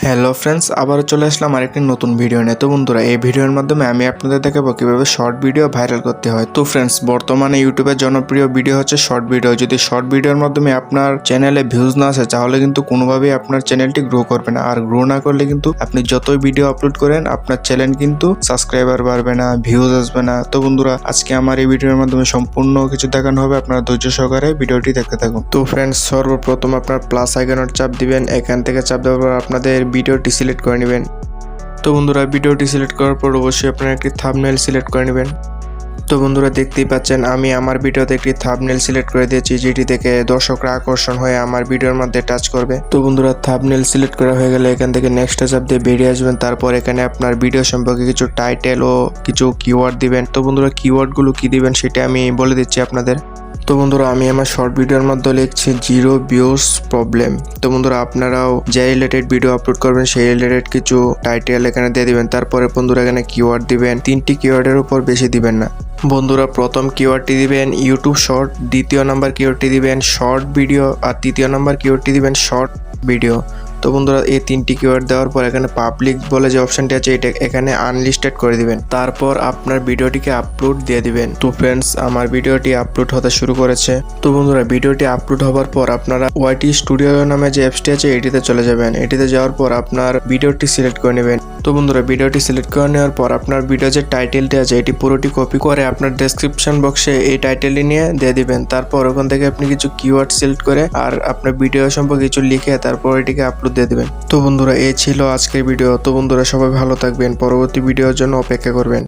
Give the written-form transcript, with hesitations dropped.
Hello friends, আবারও চলে আসলাম আরেকটি নতুন ভিডিও নিয়ে। তো বন্ধুরা, এই ভিডিওর মাধ্যমে আমি আপনাদের দেখাবো কিভাবে শর্ট ভিডিও ভাইরাল করতে হয়। তো ফ্রেন্ডস, বর্তমানে ইউটিউবের জনপ্রিয় ভিডিও হচ্ছে শর্ট ভিডিও। যদি শর্ট ভিডিওর মাধ্যমে আপনার চ্যানেলে ভিউজ না আসে, তাহলে কিন্তু কোনোভাবেই আপনার চ্যানেলটি গ্রো করবে না। আর গ্রো না করলে কিন্তু আপনি যতই ভিডিও আপলোড করেন, আপনার চ্যানেল কিন্তু সাবস্ক্রাইবার বাড়বে না, ভিউজ আসবে না। তো বন্ধুরা, আজকে আমার এই ভিডিওর মাধ্যমে সম্পূর্ণ কিছু দেখানো হবে। আপনারা ধৈর্য সহকারে ভিডিওটি দেখতে থাকুন। তো ফ্রেন্ডস, সর্বপ্রথম আপনার প্লাস আইকনের চাপ দিবেন। এখান থেকে চাপ দেওয়ার পর আপনাদের ভিডিওটি সিলেক্ট করে নেবেন। তো বন্ধুরা, ভিডিওটি সিলেক্ট করার পর অবশ্যই আপনারা একটি থাম্বনেল সিলেক্ট করে নেবেন। তো বন্ধুরা, দেখতেই পাচ্ছেন আমি আমার ভিডিওতে একটি থাম্বনেল সিলেক্ট করে দিয়েছি, যেটি থেকে দর্শকরা আকর্ষণ হয়ে আমার ভিডিওর মধ্যে টাচ করবে। তো বন্ধুরা, থাম্বনেল সিলেক্ট করা হয়ে গেলে এখান থেকে নেক্সট চাপ দিয়ে বেরিয়ে আসবেন। তারপর এখানে আপনার ভিডিও সম্পর্কে কিছু টাইটেল ও কিছু কিওয়ার্ড দিবেন। তো বন্ধুরা, কিওয়ার্ডগুলো কি দিবেন সেটা আমি বলে দিচ্ছি আপনাদের। তো বন্ধুরা, আমি আমার শর্ট ভিডিওর মধ্যে লিখছি 0 ভিউজ প্রবলেম। তো বন্ধুরা, আপনারাও যে রিলেটেড ভিডিও আপলোড করবেন সেই রিলেটেড কিছু টাইটেল এখানে দিয়ে দিবেন। তারপরে বন্ধুরা, এখানে কিওয়ার্ড দিবেন। 3টি কিওয়ার্ডের উপর বেশি দিবেন না। বন্ধুরা, প্রথম কিওয়ার্ডটি দিবেন ইউটিউব শর্ট, দ্বিতীয় নাম্বার কিওয়ার্ডটি দিবেন শর্ট ভিডিও, আর তৃতীয় নাম্বার কিওয়ার্ডটি দিবেন শর্ট ভিডিও। তো বন্ধুরা, এই 3টি কিওয়ার্ড দেওয়ার পর এখানে পাবলিক বলে যে অপশনটি আছে এটা এখানে আনলিস্টেড করে দিবেন। তারপর আপনার ভিডিওটিকে আপলোড দিয়ে দিবেন। তো ফ্রেন্ডস, আমার ভিডিওটি আপলোড হতে শুরু করেছে। তো বন্ধুরা, ভিডিওটি আপলোড হওয়ার পর আপনারা ওয়াইটি স্টুডিও নামে যে অ্যাপসটি আছে এটিতে চলে যাবেন। এটিতে যাওয়ার পর আপনার ভিডিওটি সিলেক্ট করে নেবেন। তো বন্ধুরা, ভিডিওটি সিলেক্ট করে নেওয়ার পর আপনার ভিডিও যে টাইটেলটি আছে এটি পুরোটি কপি করে আপনার ডেসক্রিপশন বক্সে এই টাইটেলটি নিয়ে দিয়ে দিবেন। তারপর ওখান থেকে আপনি কিছু কিওয়ার্ড সিলেক্ট করে আর আপনার ভিডিও সম্পর্কে কিছু লিখে তারপর এটিকে আপলোড দিয়ে দিবেন। তো বন্ধুরা, এই ছিল আজকের ভিডিও। তো বন্ধুরা, সবাই ভালো থাকবেন, পরবর্তী ভিডিওর জন্য অপেক্ষা করবেন।